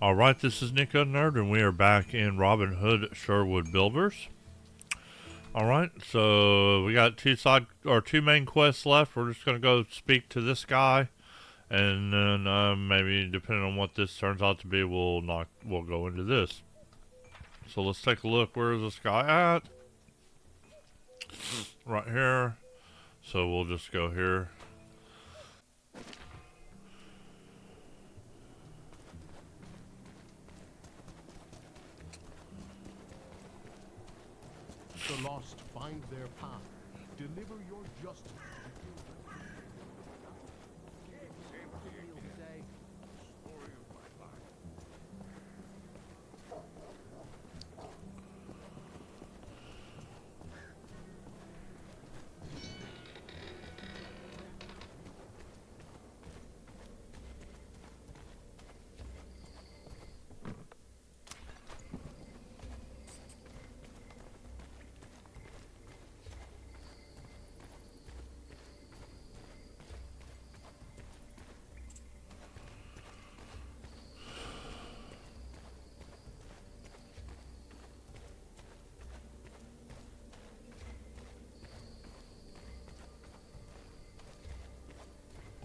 Alright, this is Nick Nerd, and we are back in Robin Hood Sherwood Builders. Alright, so we got two main quests left. We're just gonna go speak to this guy, and then maybe depending on what this turns out to be, we'll go into this. So let's take a look. Where is this guy at? Right here. So we'll just go here. The lost find their path. Deliver your justice.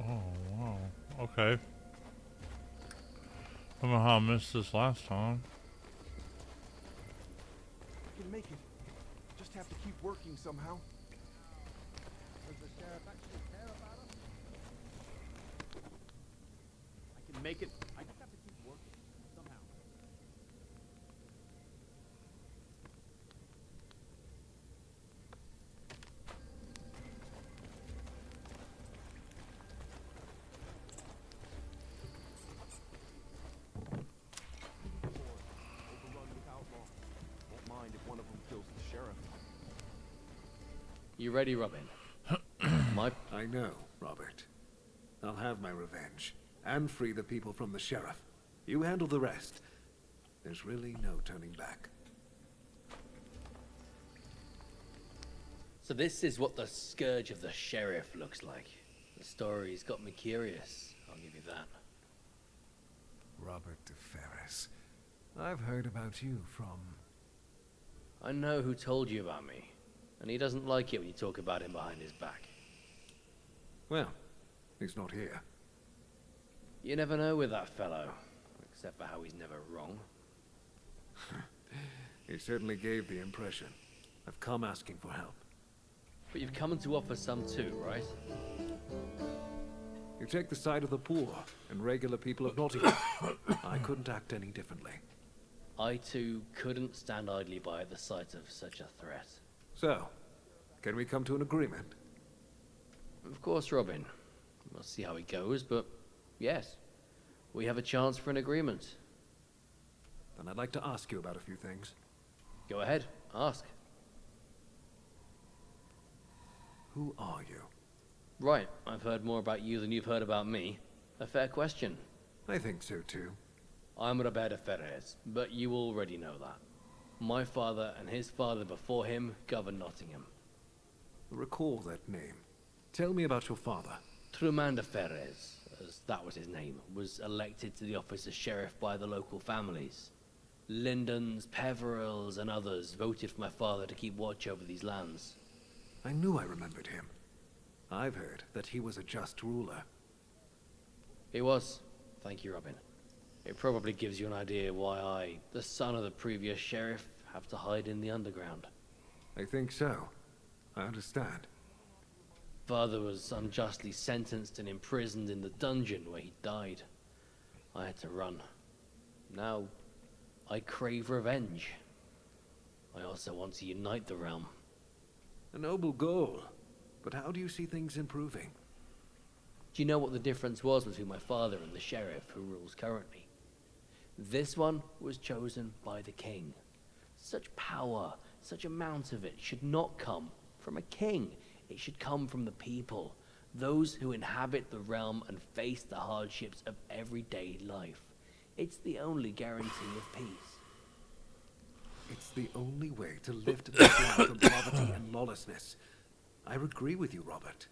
Oh, wow. Okay. I don't know how I missed this last time. I can make it. Just have to keep working somehow. Does the sheriff actually care about us? I can make it. I just have to keep working somehow. Overrun with outlaws. Won't mind if one of them kills the sheriff. You ready, Robin? I know, Robert. I'll have my revenge, and free the people from the sheriff. You handle the rest. There's really no turning back. So this is what the scourge of the sheriff looks like. The story's got me curious. I'll give you that. Robert de Ferris. I've heard about you from... I know who told you about me, and he doesn't like it when you talk about him behind his back. Well, he's not here. You never know with that fellow, except for how he's never wrong. He certainly gave the impression. I've come asking for help. But you've come to offer some too, right? You take the side of the poor and regular people of Nottingham. I couldn't act any differently. I too couldn't stand idly by at the sight of such a threat. So, can we come to an agreement? Of course, Robin. We'll see how it goes, but yes, we have a chance for an agreement. Then I'd like to ask you about a few things. Go ahead, ask. Who are you? Right, I've heard more about you than you've heard about me. A fair question. I think so too. I'm Robert de Ferris, but you already know that. My father and his father before him governed Nottingham. Recall that name. Tell me about your father. Truman de Ferris, as that was his name, was elected to the office of sheriff by the local families. Lindens, Peverils, and others voted for my father to keep watch over these lands. I knew I remembered him. I've heard that he was a just ruler. He was. Thank you, Robin. It probably gives you an idea why I, the son of the previous sheriff, have to hide in the underground. I think so. I understand. Father was unjustly sentenced and imprisoned in the dungeon where he died. I had to run. Now, I crave revenge. I also want to unite the realm. A noble goal. But how do you see things improving? Do you know what the difference was between my father and the sheriff who rules currently? This one was chosen by the king. Such power, such amount of it should not come from a king. It should come from the people, those who inhabit the realm and face the hardships of everyday life. It's the only guarantee of peace. It's the only way to lift this land from poverty and lawlessness. I agree with you, Robert.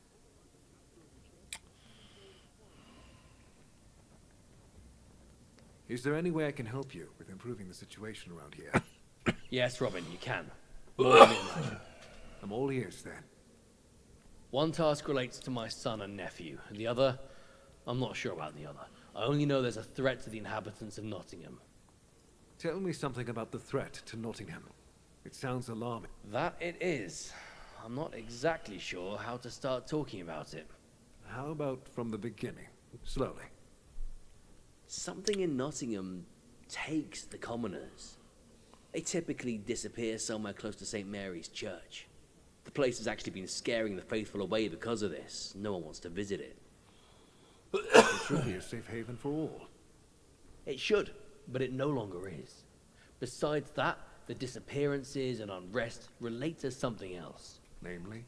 Is there any way I can help you with improving the situation around here? Yes, Robin, you can. More than you imagine. I'm all ears then. One task relates to my son and nephew. The other, I'm not sure about the other. I only know there's a threat to the inhabitants of Nottingham. Tell me something about the threat to Nottingham. It sounds alarming. That it is. I'm not exactly sure how to start talking about it. How about from the beginning? Slowly. Something in Nottingham takes the commoners. They typically disappear somewhere close to St. Mary's Church. The place has actually been scaring the faithful away because of this. No one wants to visit it. It should be a safe haven for all. It should, but it no longer is. Besides that, the disappearances and unrest relate to something else. Namely?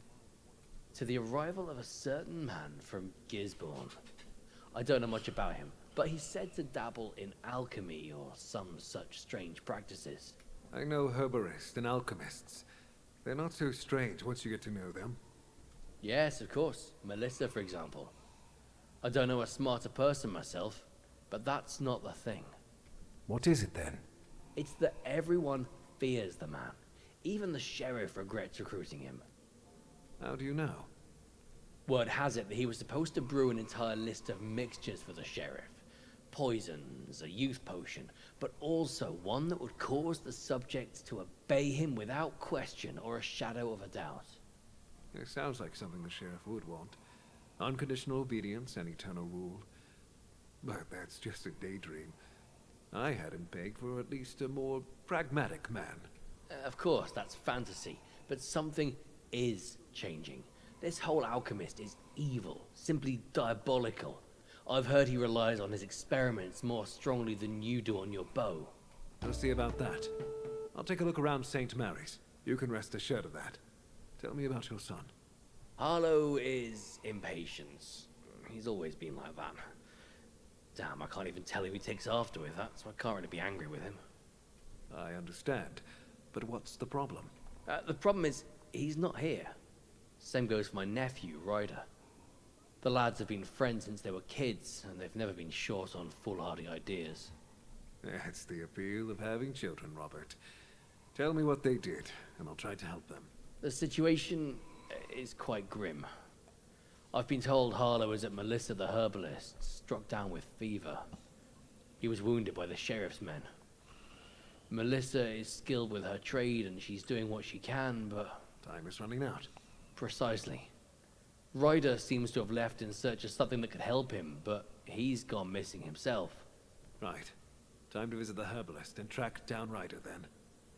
To the arrival of a certain man from Gisborne. I don't know much about him, but he's said to dabble in alchemy or some such strange practices. I know herbalists and alchemists. They're not so strange once you get to know them. Yes, of course. Melissa, for example. I don't know a smarter person myself, but that's not the thing. What is it then? It's that everyone fears the man. Even the sheriff regrets recruiting him. How do you know? Word has it that he was supposed to brew an entire list of mixtures for the sheriff. Poisons, a youth potion, but also one that would cause the subject to obey him without question or a shadow of a doubt. It sounds like something the sheriff would want. Unconditional obedience and eternal rule. But that's just a daydream. I had him pegged for at least a more pragmatic man. Of course, that's fantasy, but something is changing. This whole alchemist is evil, simply diabolical. I've heard he relies on his experiments more strongly than you do on your bow. We'll see about that. I'll take a look around St. Mary's. You can rest assured of that. Tell me about your son. Harlo is impatience. He's always been like that. Damn, I can't even tell who he takes after with that, so I can't really be angry with him. I understand. But what's the problem? The problem is, he's not here. Same goes for my nephew, Ryder. The lads have been friends since they were kids, and they've never been short on foolhardy ideas. That's the appeal of having children, Robert. Tell me what they did, and I'll try to help them. The situation is quite grim. I've been told Harlo is at Melissa the herbalist, struck down with fever. He was wounded by the sheriff's men. Melissa is skilled with her trade, and she's doing what she can, but... Time is running out. Precisely. Ryder seems to have left in search of something that could help him, but he's gone missing himself. Right. Time to visit the herbalist and track down Ryder then.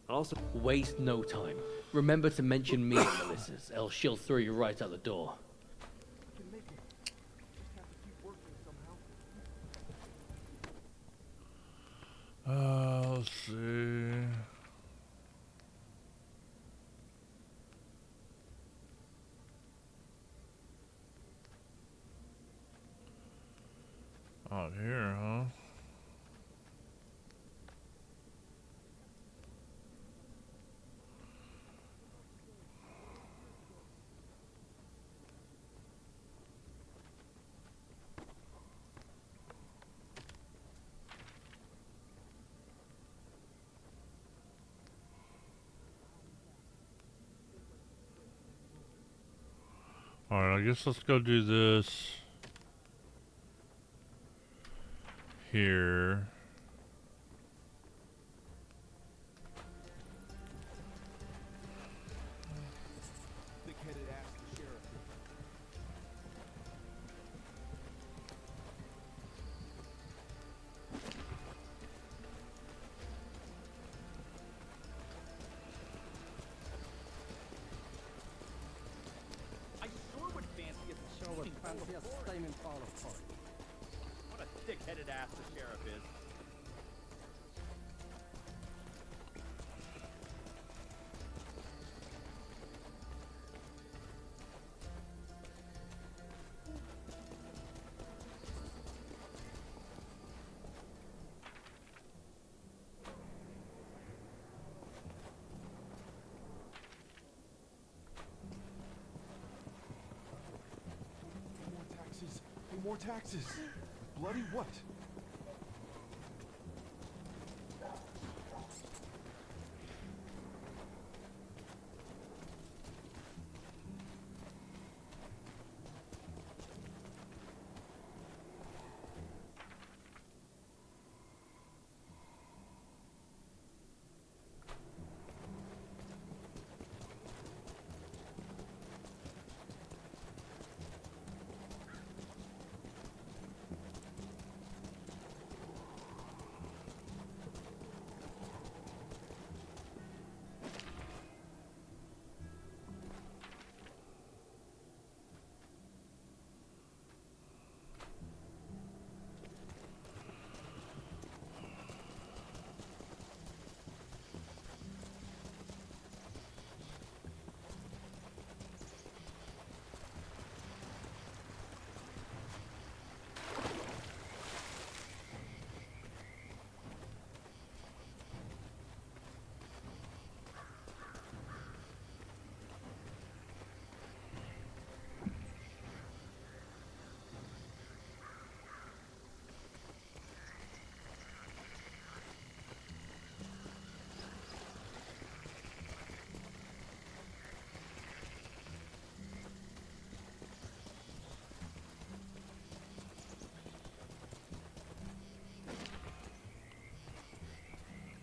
I'll also... Waste no time. Remember to mention me at Melissa's, else she'll throw you right out the door. I can make it. Just have to keep working somehow. Let's see. Out here, huh? Alright, I guess let's go do this here. Thick-headed ass the sheriff. I sure would fancy a steaming fall apart. What a thick-headed ass the sheriff is. Pay more taxes. Pay more taxes. Bloody what?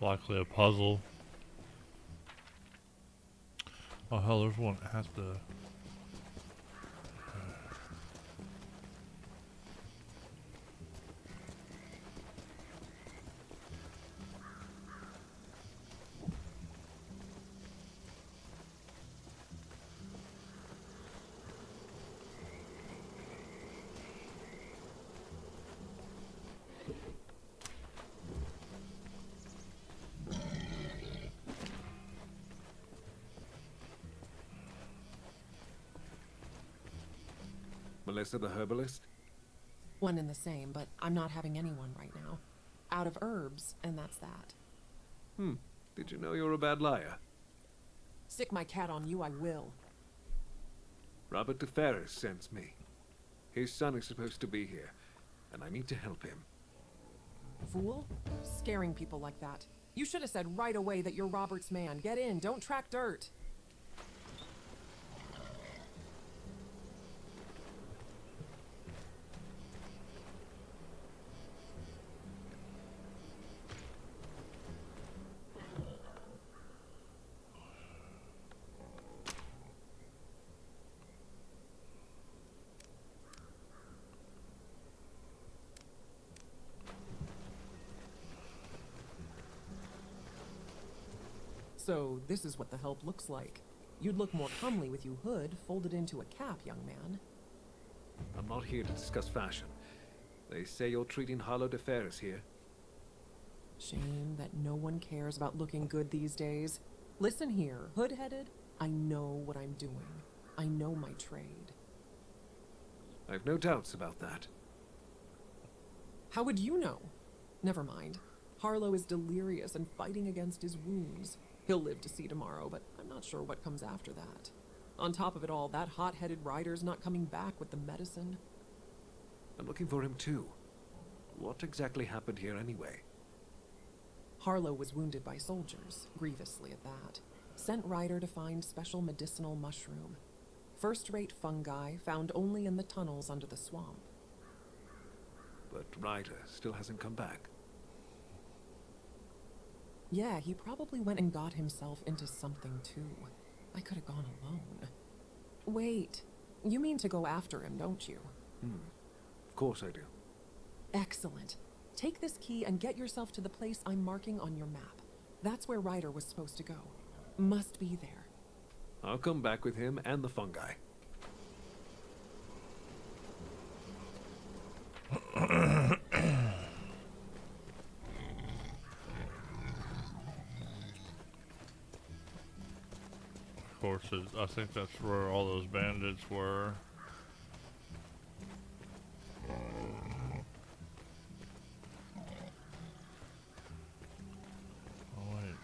Likely a puzzle. Oh hell, there's one at the... Melissa the herbalist? One and the same, but I'm not having anyone right now. Out of herbs, and that's that. Did you know you're a bad liar? Stick my cat on you, I will. Robert de Ferris sends me. His son is supposed to be here, and I need to help him. Fool? Scaring people like that. You should have said right away that you're Robert's man. Get in, don't track dirt. So, this is what the help looks like. You'd look more comely with your hood folded into a cap, young man. I'm not here to discuss fashion. They say you're treating Harlo de Ferris here. Shame that no one cares about looking good these days. Listen here, hood-headed, I know what I'm doing. I know my trade. I've no doubts about that. How would you know? Never mind. Harlo is delirious and fighting against his wounds. He'll live to see tomorrow, but I'm not sure what comes after that. On top of it all, that hot-headed rider's not coming back with the medicine. I'm looking for him too. What exactly happened here anyway? Harlo was wounded by soldiers, grievously at that. Sent Ryder to find special medicinal mushroom. First-rate fungi found only in the tunnels under the swamp. But Ryder still hasn't come back. Yeah, he probably went and got himself into something too. I could have gone alone. Wait, you mean to go after him, don't you? Of course I do. Excellent. Take this key and get yourself to the place I'm marking on your map. That's where Ryder was supposed to go. Must be there. I'll come back with him and the fungi. Of course, I think that's where all those bandits were. Oh wait.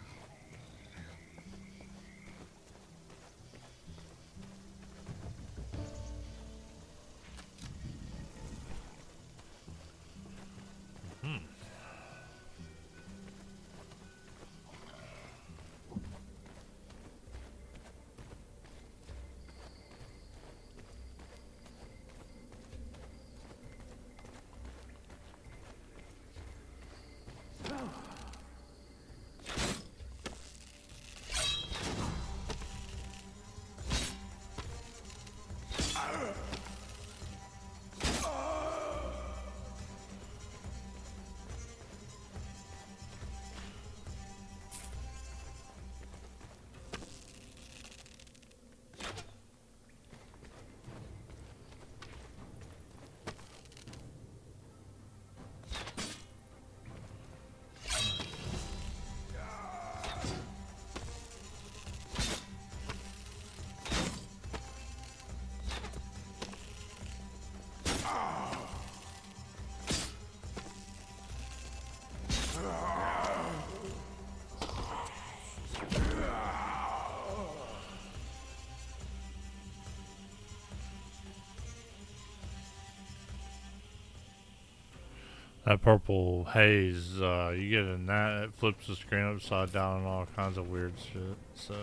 That purple haze, you get in that, it flips the screen upside down and all kinds of weird shit, so.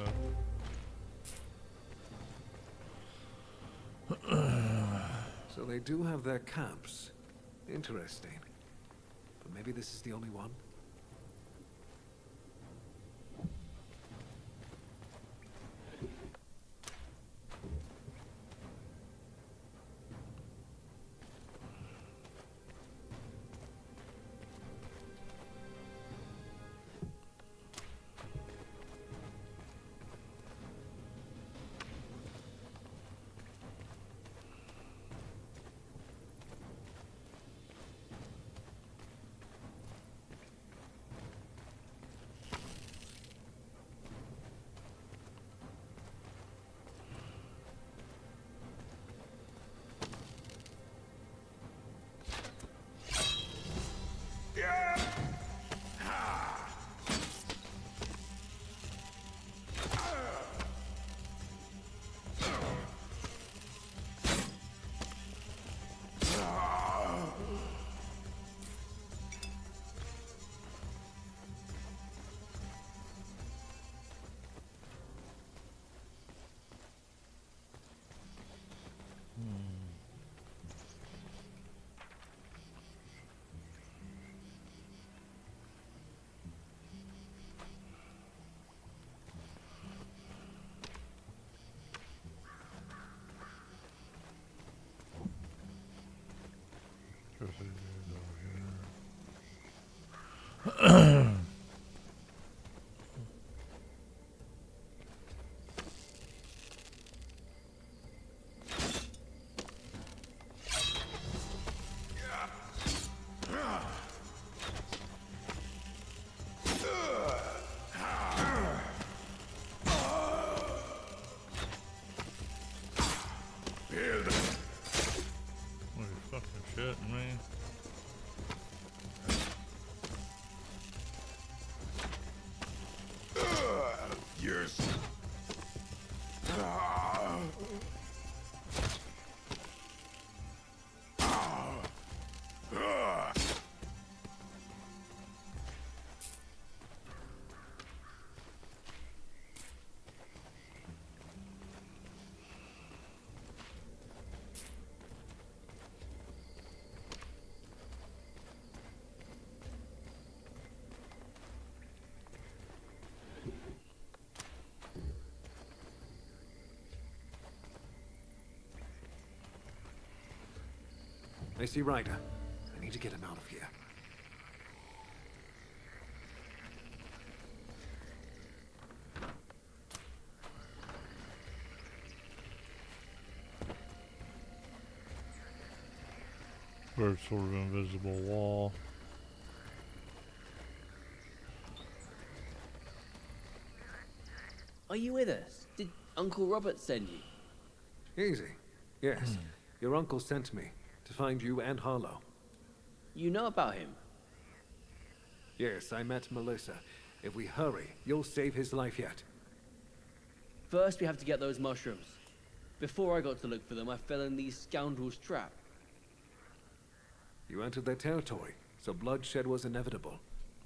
So they do have their camps. Interesting. But maybe this is the only one? What you fucking shitting me? Yes. I see Ryder. I need to get him out of here. There's sort of invisible wall. Are you with us? Did Uncle Robert send you? Easy. Yes. Your uncle sent me to find you and Harlo. You know about him? Yes, I met Melissa. If we hurry, you'll save his life yet. First, we have to get those mushrooms. Before I got to look for them, I fell in these scoundrels' trap. You entered their territory, so bloodshed was inevitable.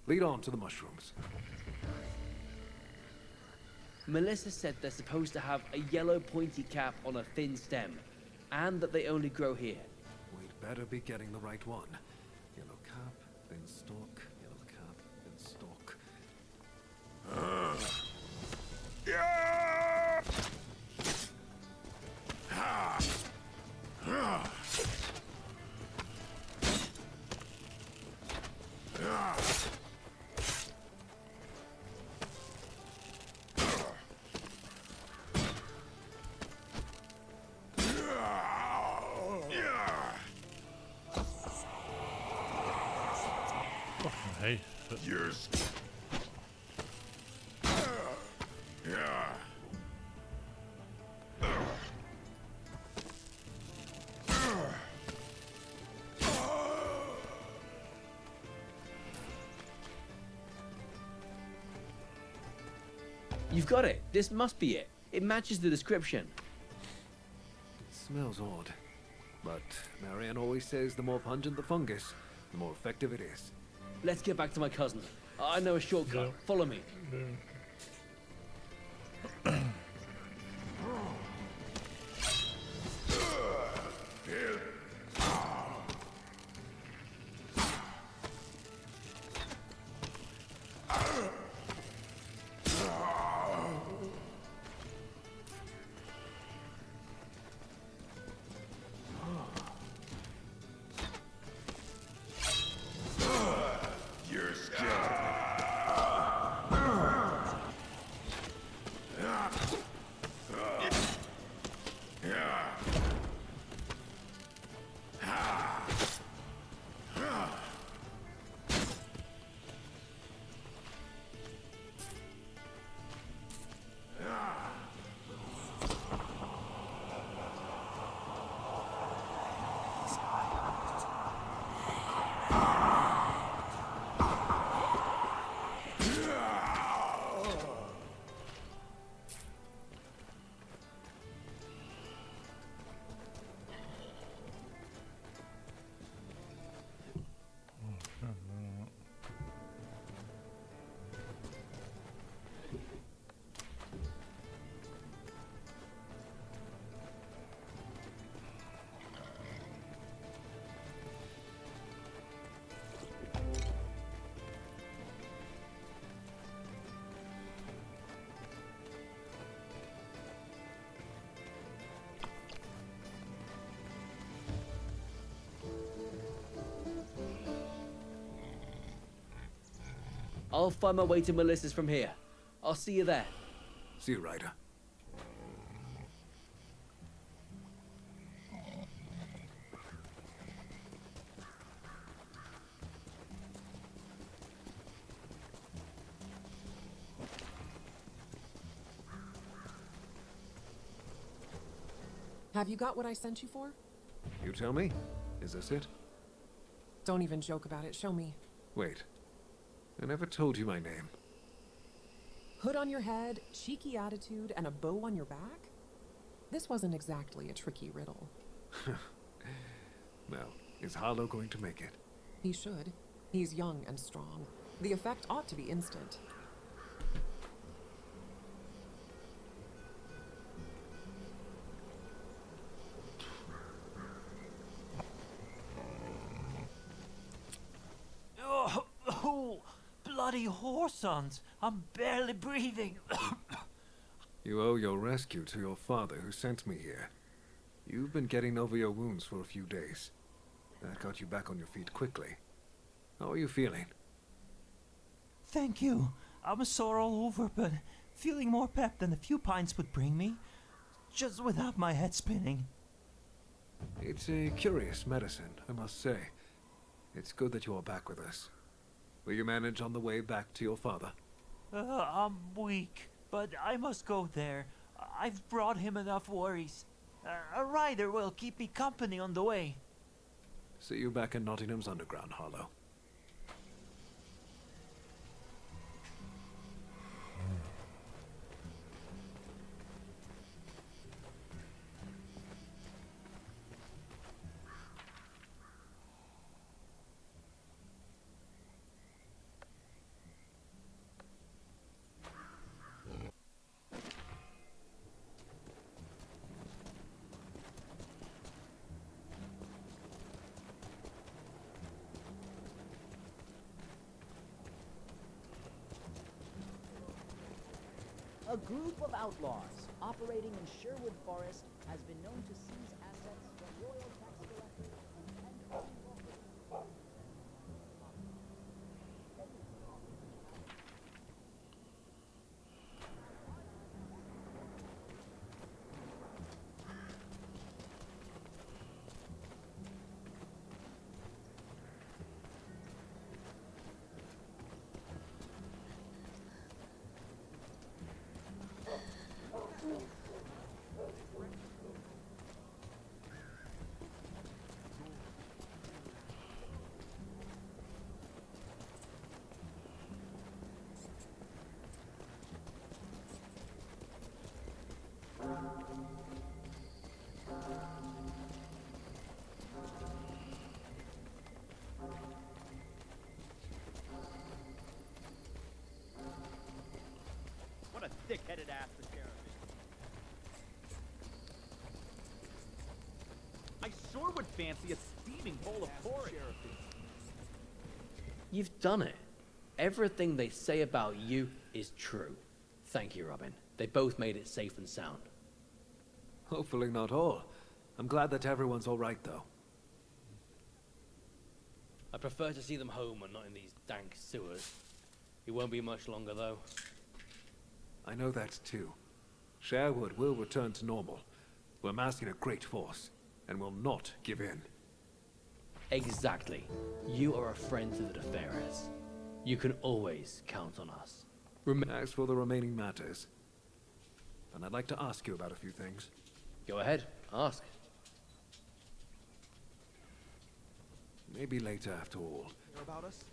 Lead on to the mushrooms. Melissa said they're supposed to have a yellow pointy cap on a thin stem, and that they only grow here. We'd better be getting the right one. Yellow cap, thin stalk, yellow cap, thin stalk. Hey. Yes. Yeah. You've got it. This must be it. It matches the description. It smells odd. But Marianne always says the more pungent the fungus, the more effective it is. Let's get back to my cousin. I know a shortcut. Yeah. Follow me. You're scared. I'll find my way to Melissa's from here. I'll see you there. See you, Ryder. Have you got what I sent you for? You tell me. Is this it? Don't even joke about it. Show me. Wait. I never told you my name. Hood on your head, cheeky attitude, and a bow on your back? This wasn't exactly a tricky riddle. Well, is Harlo going to make it? He should. He's young and strong. The effect ought to be instant. Oh, bloody horsons! I'm barely breathing. You owe your rescue to your father who sent me here. You've been getting over your wounds for a few days. That got you back on your feet quickly. How are you feeling? Thank you. I'm sore all over, but feeling more pep than a few pints would bring me. Just without my head spinning. It's a curious medicine, I must say. It's good that you are back with us. Will you manage on the way back to your father? I'm weak, but I must go there. I've brought him enough worries. A rider will keep me company on the way. See you back in Nottingham's underground, Harlo. A group of outlaws operating in Sherwood Forest has been known to seize assets from royal tax collectors and What a thick-headed ass the sheriff is. I sure would fancy a steaming bowl of porridge. You've done it. Everything they say about you is true. Thank you, Robin. They both made it safe and sound. Hopefully not all. I'm glad that everyone's all right, though. I prefer to see them home and not in these dank sewers. It won't be much longer, though. I know that too. Sherwood will return to normal. We're massing a great force, and will not give in. Exactly. You are a friend to the DeFerres. You can always count on us. As for the remaining matters, then I'd like to ask you about a few things. Go ahead, ask. Maybe later after all. Hear about us?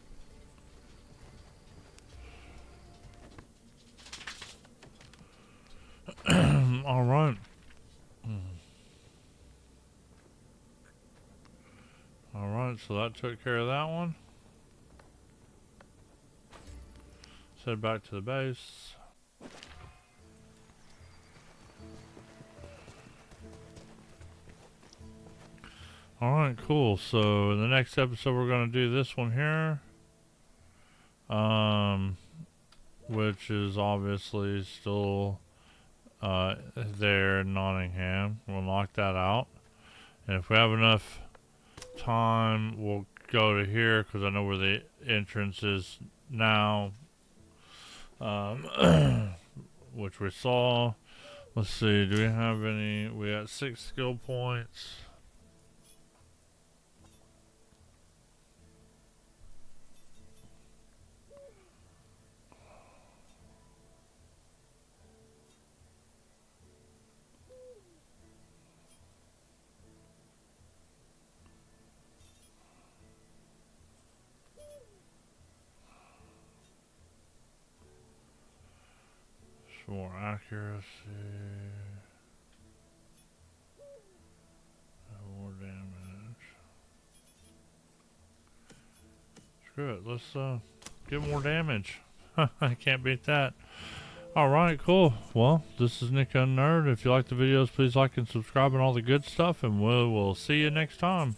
All right. All right, so that took care of that one. Let's head back to the base. All right, cool. So in the next episode, we're gonna do this one here, which is obviously still there in Nottingham. We'll knock that out, and if we have enough time, we'll go to here because I know where the entrance is now which we saw. Let's see, do we have any? We got 6 skill points. Some more accuracy. More damage. Screw it, let's get more damage. I can't beat that. Alright, cool. Well, this is Nick Nerd. If you like the videos, please like and subscribe and all the good stuff, and we'll see you next time.